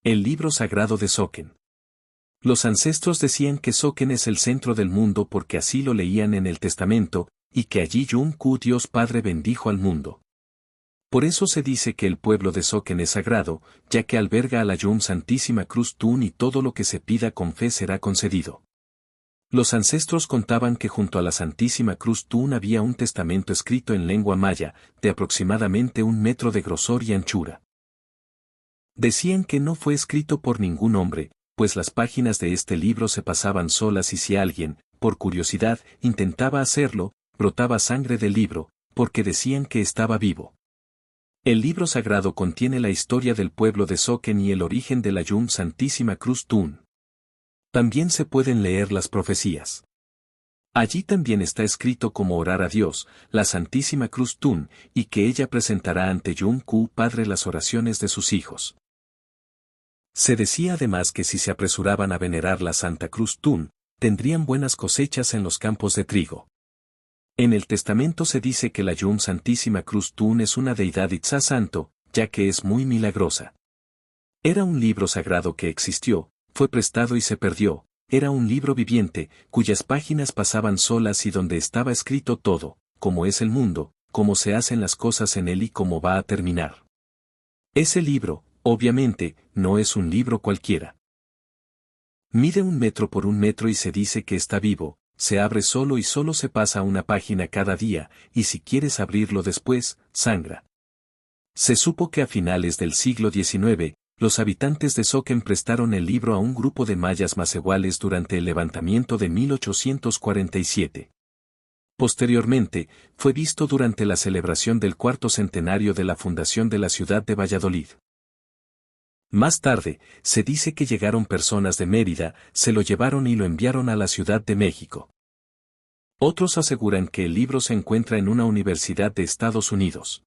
El libro sagrado de Soken. Los ancestros decían que Soken es el centro del mundo porque así lo leían en el testamento, y que allí Yum-Ku Dios Padre bendijo al mundo. Por eso se dice que el pueblo de Soken es sagrado, ya que alberga a la Yum Santísima Cruz Tun y todo lo que se pida con fe será concedido. Los ancestros contaban que junto a la Santísima Cruz Tun había un testamento escrito en lengua maya, de aproximadamente 1 metro de grosor y anchura. Decían que no fue escrito por ningún hombre, pues las páginas de este libro se pasaban solas y si alguien, por curiosidad, intentaba hacerlo, brotaba sangre del libro, porque decían que estaba vivo. El libro sagrado contiene la historia del pueblo de Soken y el origen de la Yum Santísima Cruz Tun. También se pueden leer las profecías. Allí también está escrito cómo orar a Dios, la Santísima Cruz Tun, y que ella presentará ante Yum-Ku Padre las oraciones de sus hijos. Se decía además que si se apresuraban a venerar la Santa Cruz Tun, tendrían buenas cosechas en los campos de trigo. En el testamento se dice que la Yum Santísima Cruz Tun es una deidad Itzá santo, ya que es muy milagrosa. Era un libro sagrado que existió, fue prestado y se perdió, era un libro viviente, cuyas páginas pasaban solas y donde estaba escrito todo, cómo es el mundo, cómo se hacen las cosas en él y cómo va a terminar. Ese libro, obviamente, no es un libro cualquiera. Mide 1 metro por 1 metro y se dice que está vivo, se abre solo y solo se pasa una página cada día, y si quieres abrirlo después, sangra. Se supo que a finales del siglo XIX, los habitantes de Soken prestaron el libro a un grupo de mayas macehuales durante el levantamiento de 1847. Posteriormente, fue visto durante la celebración del 4º centenario de la fundación de la ciudad de Valladolid. Más tarde, se dice que llegaron personas de Mérida, se lo llevaron y lo enviaron a la Ciudad de México. Otros aseguran que el libro se encuentra en una universidad de Estados Unidos.